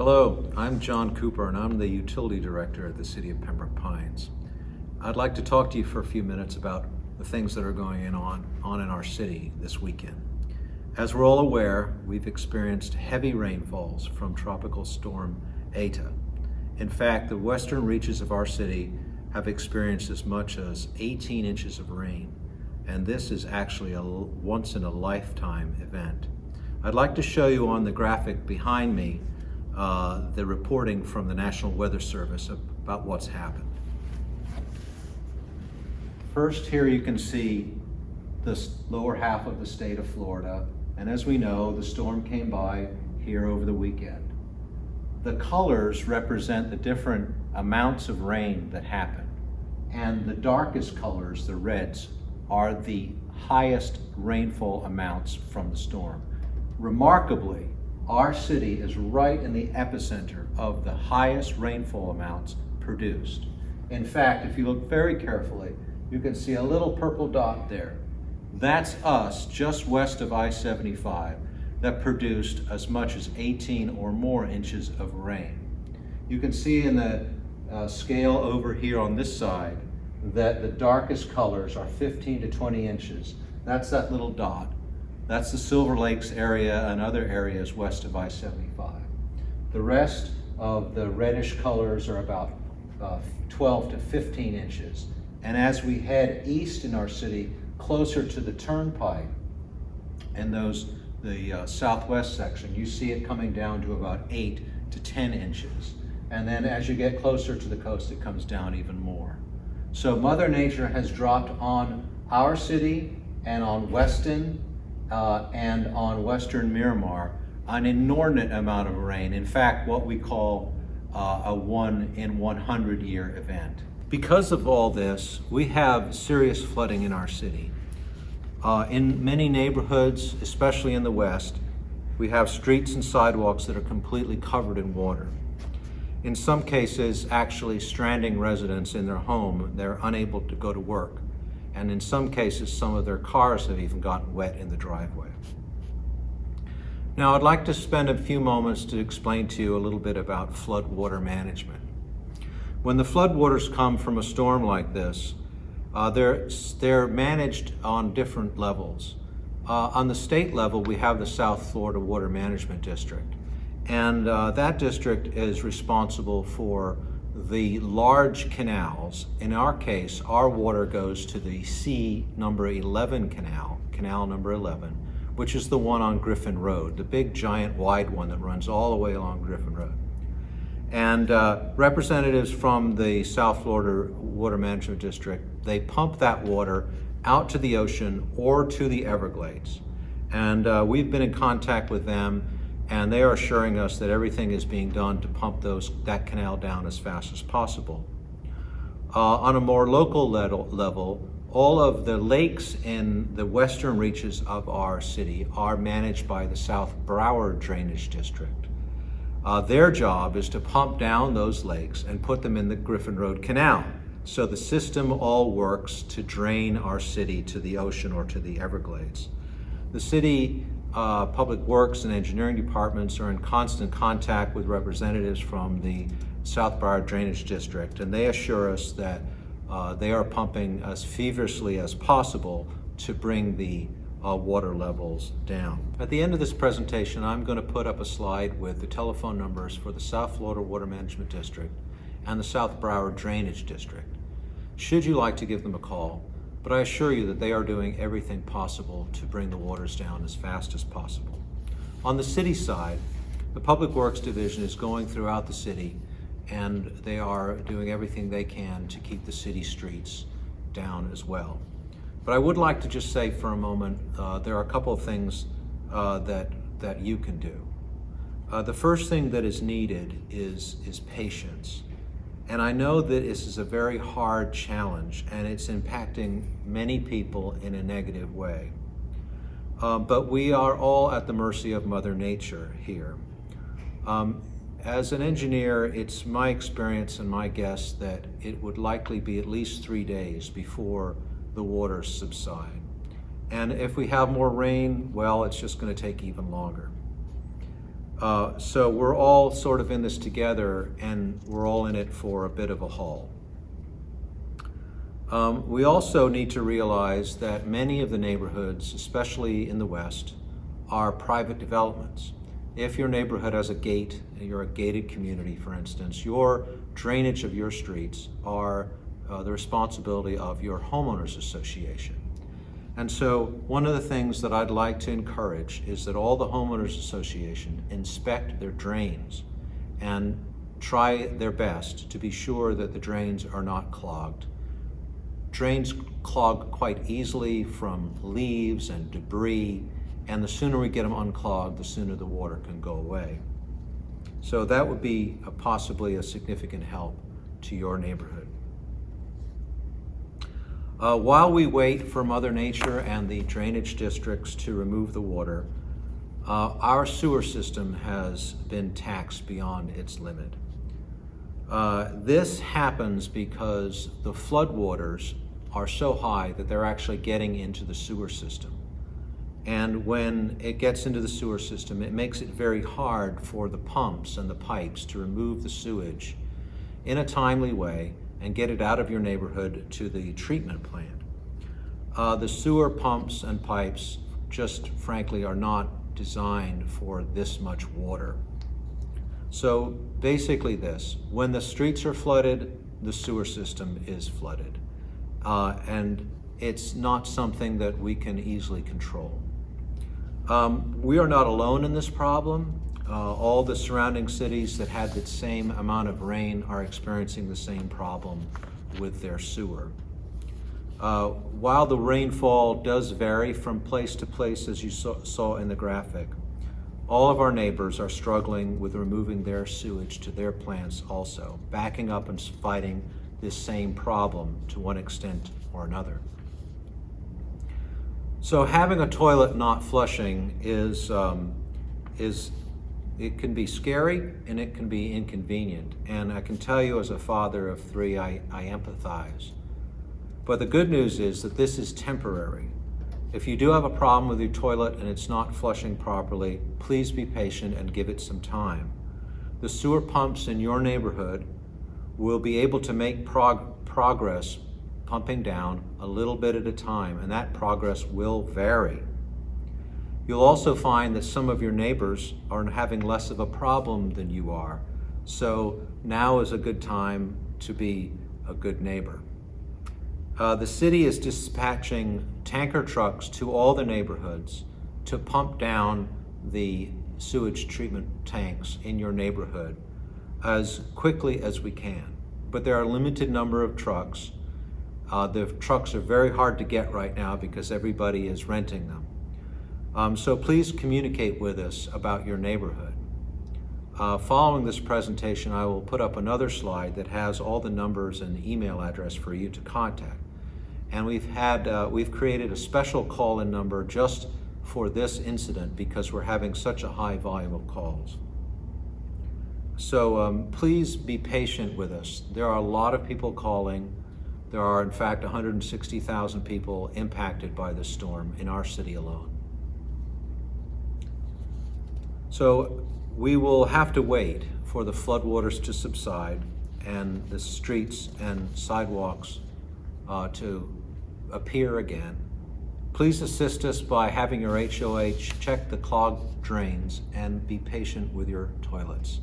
Hello, I'm John Cooper and I'm the Utility Director at the City of Pembroke Pines. I'd like to talk to you for a few minutes about the things that are going on in our city this weekend. As we're all aware, we've experienced heavy rainfalls from Tropical Storm Eta. In fact, the western reaches of our city have experienced as much as 18 inches of rain, and this is actually a once-in-a-lifetime event. I'd like to show you on the graphic behind me the reporting from the National Weather Service about what's happened. First, here you can see the lower half of the state of Florida, and as we know, the storm came by here over the weekend. The colors represent the different amounts of rain that happened, and the darkest colors, the reds, are the highest rainfall amounts from the storm. Remarkably, our city is right in the epicenter of the highest rainfall amounts produced. In fact, if you look very carefully, you can see a little purple dot there. That's us just west of I-75 that produced as much as 18 or more inches of rain. You can see in the scale over here on this side that the darkest colors are 15 to 20 inches. That's that little dot. That's the Silver Lakes area and other areas west of I-75. The rest of the reddish colors are about 12 to 15 inches. And as we head east in our city, closer to the turnpike and the southwest section, you see it coming down to about 8 to 10 inches. And then as you get closer to the coast, it comes down even more. So Mother Nature has dropped on our city and on Weston and on Western Miramar an inordinate amount of rain. In fact, what we call a 1 in 100 year event. Because of all this, we have serious flooding in our city. In many neighborhoods, especially in the west, we have streets and sidewalks that are completely covered in water. In some cases, actually stranding residents in their home, they're unable to go to work. And in some cases, some of their cars have even gotten wet in the driveway. Now, I'd like to spend a few moments to explain to you a little bit about floodwater management. When the floodwaters come from a storm like this, they're managed on different levels. On the state level, we have the South Florida Water Management District, and that district is responsible for the large canals. In our case, our water goes to the C number 11 canal number 11, which is the one on Griffin Road, the big giant wide one that runs all the way along Griffin Road. And representatives from the South Florida Water Management District, they pump that water out to the ocean or to the Everglades. And we've been in contact with them, and they are assuring us that everything is being done to pump that canal down as fast as possible. On a more local level, all of the lakes in the western reaches of our city are managed by the South Broward Drainage District. Their job is to pump down those lakes and put them in the Griffin Road Canal. So the system all works to drain our city to the ocean or to the Everglades. The city Public Works and Engineering departments are in constant contact with representatives from the South Broward Drainage District, and they assure us that they are pumping as feverishly as possible to bring the water levels down. At the end of this presentation, I'm going to put up a slide with the telephone numbers for the South Florida Water Management District and the South Broward Drainage District. Should you like to give them a call, but I assure you that they are doing everything possible to bring the waters down as fast as possible. On the city side, the Public Works Division is going throughout the city, and they are doing everything they can to keep the city streets down as well. But I would like to just say for a moment, there are a couple of things that you can do. The first thing that is needed is patience. And I know that this is a very hard challenge, and it's impacting many people in a negative way. But we are all at the mercy of Mother Nature here. As an engineer, it's my experience and my guess that it would likely be at least 3 days before the waters subside. And if we have more rain, well, it's just going to take even longer. So we're all sort of in this together, and we're all in it for a bit of a haul. We also need to realize that many of the neighborhoods, especially in the West, are private developments. If your neighborhood has a gate, you're a gated community, for instance, your drainage of your streets are the responsibility of your homeowners association. And so one of the things that I'd like to encourage is that all the homeowners association inspect their drains and try their best to be sure that the drains are not clogged. Drains clog quite easily from leaves and debris, and the sooner we get them unclogged, the sooner the water can go away. So that would be possibly a significant help to your neighborhood. While we wait for Mother Nature and the drainage districts to remove the water, our sewer system has been taxed beyond its limit. This happens because the floodwaters are so high that they're actually getting into the sewer system. And when it gets into the sewer system, it makes it very hard for the pumps and the pipes to remove the sewage in a timely way and get it out of your neighborhood to the treatment plant. The sewer pumps and pipes just frankly are not designed for this much water. So basically this, when the streets are flooded, the sewer system is flooded. And it's not something that we can easily control. We are not alone in this problem. All the surrounding cities that had the same amount of rain are experiencing the same problem with their sewer. While the rainfall does vary from place to place, as you saw in the graphic, all of our neighbors are struggling with removing their sewage to their plants also, backing up and fighting this same problem to one extent or another. So having a toilet not flushing it can be scary and it can be inconvenient. And I can tell you as a father of three, I empathize. But the good news is that this is temporary. If you do have a problem with your toilet and it's not flushing properly, please be patient and give it some time. The sewer pumps in your neighborhood will be able to make progress pumping down a little bit at a time, and that progress will vary. You'll also find that some of your neighbors are having less of a problem than you are. So now is a good time to be a good neighbor. The city is dispatching tanker trucks to all the neighborhoods to pump down the sewage treatment tanks in your neighborhood as quickly as we can. But there are a limited number of trucks. The trucks are very hard to get right now because everybody is renting them. So please communicate with us about your neighborhood. Following this presentation, I will put up another slide that has all the numbers and email address for you to contact. And we've created a special call-in number just for this incident because we're having such a high volume of calls. So please be patient with us. There are a lot of people calling. There are, in fact, 160,000 people impacted by this storm in our city alone. So we will have to wait for the floodwaters to subside and the streets and sidewalks to appear again. Please assist us by having your HOH check the clogged drains and be patient with your toilets.